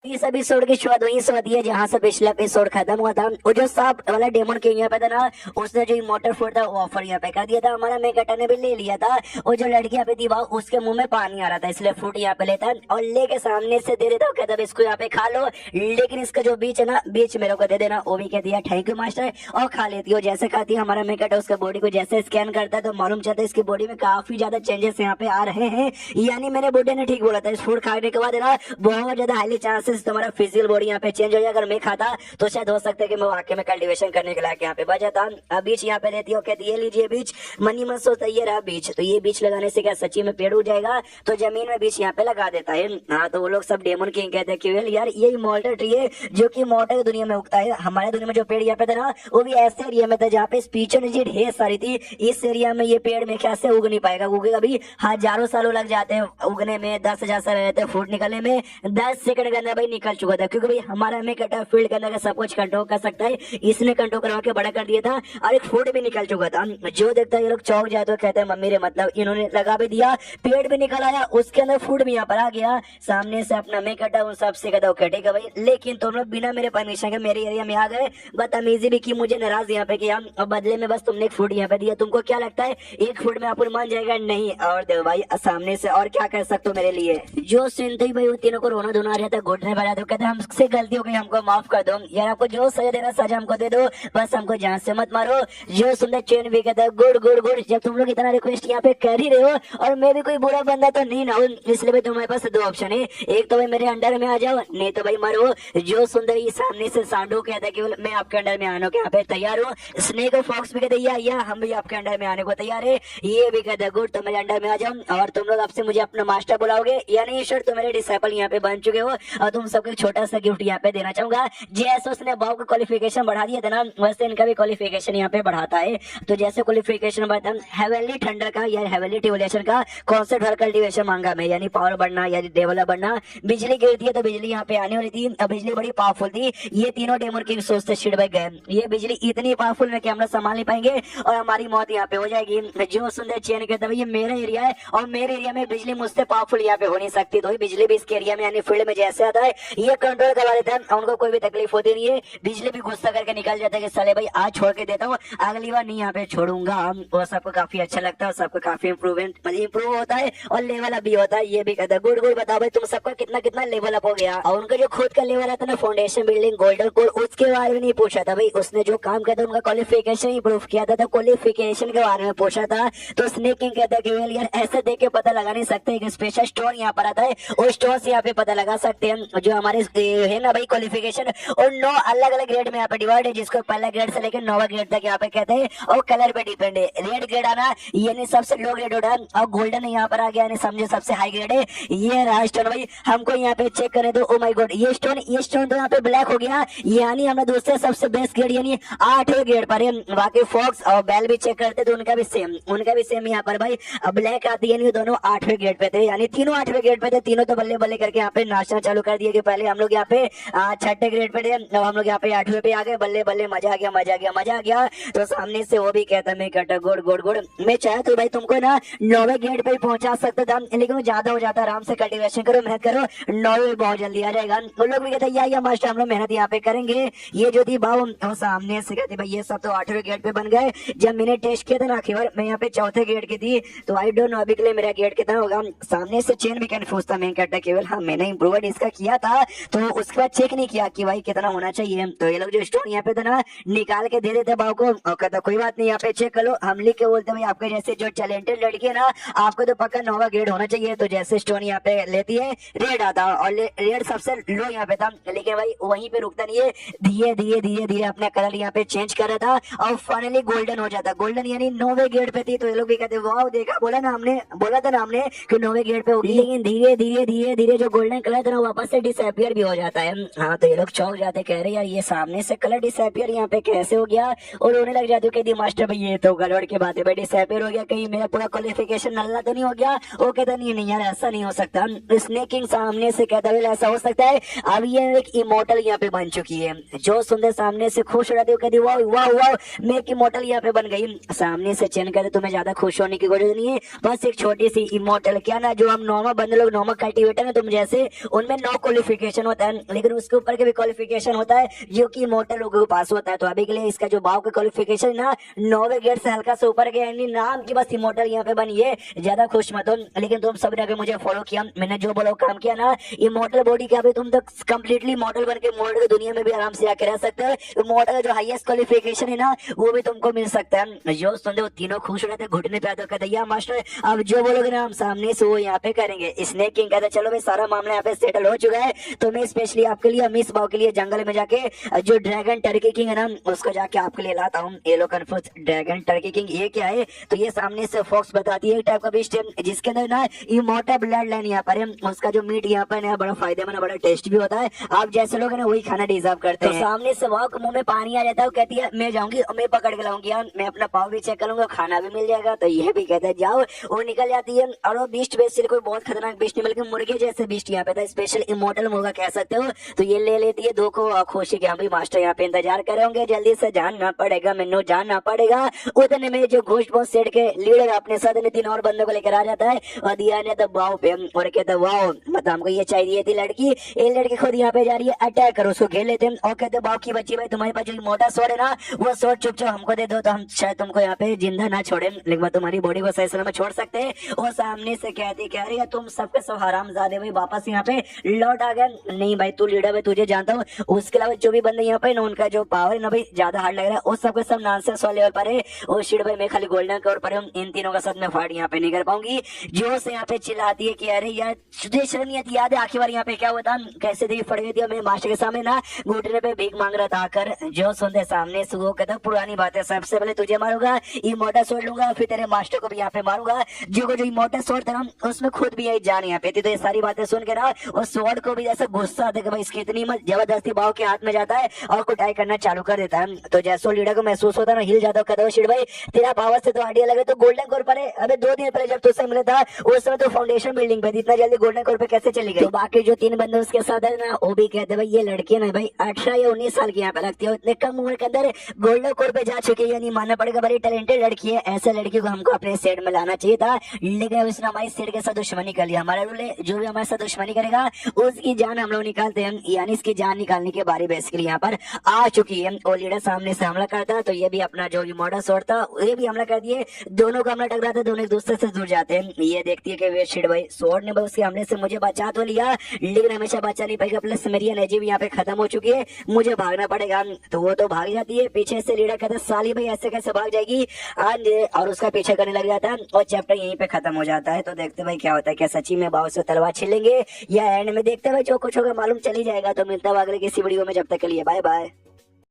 इस एपिसोड की शुरुआत वहीं से होती है जहां से पिछला एपिसोड खत्म हुआ था। वो जो सांप वाला डेमन किंग यहाँ पे था ना, उसने जो इमोर्टल फूड था वो ऑफर यहाँ पे कर दिया था। हमारा मेकटा ने भी ले लिया था और जो लड़की यहाँ पे थी वह उसके मुंह में पानी आ रहा था, इसलिए फूड यहाँ पे लेता और लेके सामने से दे देता। कहता इसको यहाँ पे खा लो, लेकिन इसका जो बीच है ना, बीच मेरे को दे देना। वो भी कह दिया थैंक यू मास्टर, और खा लेती है। जैसे खाती है हमारा मेकटा उसका बॉडी को जैसे स्कैन करता है तो मालूम चलता है इसकी बॉडी में काफी ज्यादा चेंजेस यहाँ पे आ रहे हैं। यानी मेरे बुड्ढे ने ठीक बोला था, इस फूड खाने के बाद ना बहुत ज्यादा हाईली चांसेस तुम्हारा फिजिकल बॉडी यहाँ पे चेंज हो जाए। अगर मैं खाता तो शायद हो सकता है कि मैं वाकई में कल्टीवेशन करने के लायक यहाँ पे बच जाता। अब बीच यहाँ पे देती हो, कहती ये लीजिए बीच, मनी मत सोचता ये रहा बीच। तो ये बीच लगाने से क्या सच्ची में पेड़ उग जाएगा? तो जमीन में बीच यहाँ पे लगा देता है। हाँ, तो वो लोग सब डेमन किंग कहते हैं कि यार ये इमॉर्टल ट्री है जो कि इमॉर्टल दुनिया में उगता है। हमारे दुनिया में जो पेड़ यहाँ पे था ना, वो भी ऐसे एरिया में था जहाँ पे स्पीचर ढेर सारी थी। इस एरिया में ये पेड़ में कैसे उग नहीं पाएगा? उगेगा भी हजारों सालों लग जाते हैं उगने में, 10,000 साल रहते हैं फूट निकलने में। 10 सेकंड के अंदर भाई निकल चुका था, क्योंकि भाई हमारा मेकटा फील्ड के अंदर सब कुछ कंट्रोल कर सकता है। इसने कंट्रोल करवा के बड़ा कर दिया था और एक फूड भी निकल चुका था। जो देखता है ये लोग चौक जाए तो कहते हैं मम्मी रे, मतलब इन्होंने लगा भी दिया, पेड़ भी निकल आया, उसके अंदर फूड भी यहाँ पर आ गया। सामने से अपना मेकटा उन सबसे कहता कटेगा भाई, लेकिन तुम लोग बिना मेरे परमिशन के मेरे एरिया में आ गए, बदतमीजी भी की, मुझे नाराज यहाँ पे किया और बदले में बस तुमने एक फूड यहाँ पे दिया। तुमको क्या लगता है एक फूड में अपन मान जाएगा? नहीं। और देव भाई सामने से और क्या कर सकते हो मेरे लिए? जो सुनते ही भाई उन तीनों को रोना धोना आ रहता, घुटने भरा दो, कहते हमसे गलती हो गई, हमको माफ कर दो यार, आपको जो सजा देना सजा हमको दे दो, बस हमको जान से मत मारो। जो सुंदर चैन भी कहता है गुड गुड गुड, जब तुम लोग इतना रिक्वेस्ट यहाँ पे कर ही रहे हो और मैं भी कोई बुरा बंदा तो नहीं ना हूँ, इसलिए भाई तुम्हारे पास दो ऑप्शन है, एक तो भाई मेरे अंडर में आ जाओ, नहीं तो भाई मरो। जो सुंदर ये सामने से सांडू कहता है कि मैं आपके अंडर में आने को यहाँ पे तैयार हूँ। स्नेक और फॉक्स भी कहते हैं या हम भी आपके अंडर में आने को तैयार है। ये भी कहता है गुड, तो मेरे अंडर में आ जाओ और तुम लोग आपसे मुझे अपना मास्टर बुलाओगे, यानी ईश्वर तुम मेरे डिसाइपल यहाँ पे बन चुके हो और तुम सबको छोटा सा गिफ्ट यहाँ पे देना चाहूंगा। जैसे उसने बाव का क्वालिफिकेशन बढ़ा दिया था ना, वैसे इनका भी क्वालिफिकेशन यहाँ पे बढ़ाता है। तो जैसे क्वालिफिकेशन बढ़ता है, हेवनली थंडर का या हेवनली टिवलेशन का कॉन्सेप्ट हर कल्टीवेशन मांगा मैं, यानी पावर बढ़ना या डेवलप बढ़ना। बिजली गिरती है तो बिजली यहाँ पे आने वाली थी, बिजली बड़ी पावरफुल थी। ये तीनों डेमन किंग सोचते शिट भाई गए, ये बिजली इतनी पावरफुल है कि हम लोग संभाल नहीं पाएंगे और हमारी मौत यहाँ पे हो जाएगी। जो सुंदर चैन कहता है ये मेरा एरिया है और मेरे एरिया में बिजली मुझसे पावरफुल यहाँ पे हो नहीं सकती, तो बिजली भी इसके एरिया में यानी फील्ड में जैसे आता है ये कंट्रोल करवा देता है, उनको कोई भी तकलीफ होती नहीं है। बिजली भी गुस्सा करके निकल जाता है कि साले भाई आज छोड़ के देता हूँ, अगली बार नहीं यहाँ पे छोड़ूंगा। वो सबको काफी अच्छा लगता है, सबको काफी इंप्रूव होता है और लेवल अप भी होता है। ये भी कहता है गुड गुड, बताओ भाई तुम सबका कितना कितना लेवल अप हो गया। और उनका जो खुद का लेवल आता ना फाउंडेशन बिल्डिंग गोल्डन कोर, उसके बारे में नहीं पूछा था भाई, उसने जो काम किया था उनका क्वालिफिकेशन इंप्रूव किया था, तो क्वालिफिकेशन के बारे में पूछा था। तो स्नेक किंग कहता है कि यार ऐसे देख के पता लगा नहीं सकते, एक स्पेशल स्टोन यहाँ पर आता है, उस स्टोन से यहाँ पे पता लगा सकते हैं जो हमारे है ना भाई क्वालिफिकेशन। और 9 अलग अलग ग्रेड में यहाँ पे डिवाइड है, जिसको पहला ग्रेड से लेकर 9वां ग्रेड तक यहाँ पे कहते हैं, और कलर पे डिपेंड है। रेड ग्रेड आना यानी सबसे लो ग्रेड होता है, और गोल्डन यहाँ पर आ गया यानी समझे सबसे हाई ग्रेड है। ये रहा स्टोन भाई, हमको यहाँ पे चेक करने दो। ओ माय गॉड, ये स्टोन तो यहाँ पे ब्लैक हो गया, यानी हमारा दूसरे सबसे बेस्ट ग्रेड यानी 8वें ग्रेड पर है। बाकी फॉक्स और बेल भी चेक करते तो उनका भी सेम यहाँ पर भाई ब्लैक आती है, दोनों 8वें ग्रेड पे थे, यानी तीनों 8वें ग्रेड पे थे। तीनों तो बल्ले बल्ले करके यहाँ पे नाचना चालू कर दिया कि पहले हम लोग यहाँ पे 6ठे ग्रेड पे थे, अब हम लोग यहाँ पे 8वें पे आ गए, बल्ले बल्ले मजा आ गया मजा आ गया मजा आ गया। तो सामने से वो भी कहता मैं कहता गुड गुड गुड, मैं चाहे तो भाई तुमको ना 9वें ग्रेड पे पहुंचा सकता था, लेकिन ज्यादा हो जाता, आराम से कल्टीवेशन करो, मेहनत करो, 9वें बहुत जल्दी आ जाएगा। वो लोग भी कहते या मास्टर हम लोग मेहनत यहाँ पे करेंगे। ये जो थी बाव वो सामने से कहते भाई ये सब तो 8वें ग्रेड पे बन गए। जब मैंने टेस्ट किया था ना आखिर मैं यहाँ पे 4थे ग्रेड की थी, तो आई डोंट नो अभी के लिए मेरा ग्रेड कितना होगा। सामने से चेन भी कंफ्यूज था, मैं कहता केवल हाँ मैंने इम्प्रूवमेंट इसका किया था, तो उसके बाद चेक नहीं किया कि भाई कितना होना चाहिए। तो ये लोग जो स्टोन यहाँ पे था ना निकाल के दे देते बाव को, और कहता कोई बात नहीं यहाँ पे चेक कर लो। हम लिख के बोलते भाई आपके जैसे जो टैलेंटेड लड़की है ना आपको तो पक्का 9वां ग्रेड होना चाहिए। तो जैसे स्टोन यहाँ पे लेती है रेड आता, और रेड सबसे लो यहाँ पे था, लेकिन भाई वहीं पे रुकता नहीं है, धीरे धीरे धीरे धीरे अपना कलर यहाँ पे चेंज कर रहा था और फाइनली गोल्डन हो जाता। गोल्डन यानी 9वें ग्रेड पे थी। तो ये लोग भी कहते वाह देखा, बोला था ना हमने कि 9वें ग्रेड पे होगी, लेकिन धीरे धीरे धीरे धीरे जो गोल्डन कलर था ना वापस से डिसअपियर भी हो जाता है। हाँ, तो ये लोग चौंक जाते, कह रहे यार ये सामने से कलर डिसअपियर यहाँ पे कैसे हो गया, और रोने लग जाते कि मास्टर भाई ये तो गड़बड़ की बात है भाई, डिसअपियर हो गया, कहीं मेरा पूरा क्वालिफिकेशन नल्ला तो नहीं हो गया। वो कहता नहीं यार ऐसा नहीं हो सकता। स्नेक किंग सामने से कहता है ऐसा हो सकता है, अब ये एक इमोर्टल यहाँ पे बन चुकी है। जो सुंदर सामने से खुश हो जाती है, कहती वाह वाह वाह मैं एक इमोर्टल यहाँ पे बन गई। सामने से चैन कहते तुम्हें ज्यादा खुश होने की जरूरत नहीं है, बस एक छोटी सी इमोर्टल क्या ना, जो हम नॉर्मल बंदे लोग नॉर्मल कल्टीवेटर है तुम जैसे, उनमें 9 क्वालिफिकेशन होता है, लेकिन उसके ऊपर के भी क्वालिफिकेशन होता है जो कि मोटर लोगों के पास होता है। तो अभी के लिए इसका जो भाव का क्वालिफिकेशन ना 9वें गेट से हल्का से ऊपर के, यानी नाम की बस इमोर्टल यहाँ पे बनी है, ज्यादा खुश मत हो। लेकिन तुम सब ने अगर मुझे फॉलो किया, मैंने जो बोला काम किया ना, इमोर्टल बॉडी के अभी तुम तो कम्प्लीटली मॉडल बन के मॉडल की दुनिया में भी आराम से आके रह सकते हो। मॉडल का जो हाईएस्ट क्वालिफिकेशन है ना वो भी तुमको मिल सकता है। जो सुनते हो तीनों खुश हो रहते, घुटने पे आते कहते या मास्टर अब जो बोलोगे ना हम सामने से वो यहाँ पे करेंगे। स्नेक किंग कहते चलो भाई सारा मामला यहाँ पे सेटल हो चुका है, तो मैं स्पेशली आपके लिए मिस बाव के लिए जंगल में जाके जो ड्रैगन टर्की किंग है ना उसको जाके आपके लिए लाता हूँ। ये लो कंफ्यूज ड्रैगन टर्की किंग ये क्या है, तो ये सामने से फॉक्स बताती है एक टाइप का बीस्ट है जिसके अंदर ना इमोर्टल ब्लड लाइन यहाँ पर है। उसका जो मीट यहाँ पर है बड़ा फायदेमंद बड़ा टेस्ट भी होता है। आप जैसे लोग है ना वही खाना डिजर्व करते हैं। तो सामने से वॉक मुंह में पानी आ जाता है, कहती है मैं जाऊंगी और मैं पकड़ के लाऊंगी यार, मैं अपना पाव भी चेक करूंगा, खाना भी मिल जाएगा। तो ये भी कहता है जाओ, वो निकल जाती है। और वो बीस्ट बेसिकली कोई बहुत खतरनाक बीस्ट नहीं बल्कि मुर्गे जैसे बीस्ट यहाँ पे था, स्पेशल इमोर्टल मुर्गा कह सकते हो। तो ये ले लेती है दो को खुशी के हम भी मास्टर यहाँ पे इंतजार कर रहे होंगे, जल्दी से जानना पड़ेगा, मैनू जानना पड़ेगा। उतने में जो घोष बहुत सेट के लीडर अपने साथ 3 और बंदों को लेकर आ जाता है और दिया ने तो वाओ पे और कहता है वाओ मतलब हमको ये चाहिए थी लड़की। ये लड़की खुद यहाँ पे जा रही है, अटैक करो उसको, घेर लेते हैं और कहते बाप की बच्ची भाई तुम्हारे पास जो मोटा स्वord है ना वो स्वord चुपचाप हमको दे दो, तो हम शायद तुमको यहाँ पे जिंदा ना छोड़े, लेकिन तुम्हारी बॉडी को सही सलामत छोड़ सकते हैं। और सामने से कहती कह रही है तुम सबके सब हरामजादे भाई वापस यहाँ पे लौट आ गए। नहीं भाई तू लीडर है तुझे जानता हूँ, उसके अलावा जो भी बंदे यहाँ पे ना उनका जो पावर है ना भाई ज्यादा हार्ड लग रहा है, उस सबके सब नॉनसेंस वाले लेवल पर है। और शिट भाई मैं खाली गोल्डन कवर पर हूँ, इन तीनों का साथ मैं फाइट यहाँ पे नहीं कर पाऊंगी। जो से यहाँ पे चिल्लाती है कि अरे यार तुझे शर्म नहीं आती, याद है आखिरी बार यहाँ पे क्या हुआ था, कैसे दी फट गई थी, मैं मास्टर के सामने ना घुटने पे भीख मांग रहा था आकर। जो सुनते सामने से वो कहता पुरानी बात है, सबसे पहले तुझे मारूंगा, इमोर्टल स्वॉर्ड लूंगा, फिर तेरे मास्टर को भी यहाँ पे मारूंगा। जो इमोर्टल स्वॉर्ड था ना उसमें खुद भी यही जान यहाँ पे थी। तो ये सारी बातें सुन के ना और स्वॉर्ड को भी जैसे गुस्सा आता है कि भाई इसकी इतनी मत जबरदस्ती बाव के हाथ में जाता है और कुटाई करना चालू कर देता है। तो जैसो लीडर को महसूस होता है ना हिल जाता है, कहता है शिट भाई तेरा पावर से तो आइडिया लगे तो गोल्डन कोर पर है। अबे 2 दिन पहले जब तुझसे मिला था उस समय तो फाउंडेशन बिल्डिंग पे थी, इतना जल्दी गोल्डन कोर पे कैसे चली गई। तो बाकी जो 3 बंदे उसके साथ है ना वो भी कहते भाई ये लड़की ना भाई 18 या 19 साल की यहाँ पे लगती है, इतने कम उम्र के अंदर गोल्डन कोर पे जा चुकी है, यानी मानना पड़ेगा बड़ी टैलेंटेड लड़की है। ऐसे लड़की को हमको अपने सेट में लाना चाहिए था, लेकिन उसने हमारी सेट के साथ दुश्मनी कर लिया। हमारा रूल है जो भी हमारे साथ दुश्मनी करेगा उसकी जान हम लोग निकालते हैं, यानी इसकी जान निकालने के बारे बेसिकली यहाँ पर आ चुकी है। और लीडर सामने से हमला करता तो ये भी अपना जो इमोर्टल स्वॉर्ड था ये भी हमला कर दिए, दोनों का हमला टकराता, दोनों एक दूसरे से जुड़ जाते हैं। ये देखती है कि वे शिट भाई स्वॉर्ड ने उसके हमले से मुझे बचा तो लिया लेकिन हमेशा बचा नहीं पाएगा, प्लस मेरी एनर्जी भी यहाँ पे खत्म हो चुकी है, मुझे भागना पड़ेगा। तो वो तो भाग जाती है, पीछे से लीडर कहता साली भाई ऐसे कैसे भाग जाएगी, और उसका पीछे करने लग जाता है और चैप्टर यहीं पे खत्म हो जाता है। तो देखते भाई क्या होता है, क्या सच्ची में बाव से तलवार छिलेंगे या एंड में, देखते भाई जो कुछ होगा मालूम चली जाएगा। तो मिलता है अगले किसी वीडियो में, जब तक के लिए बाय बाय।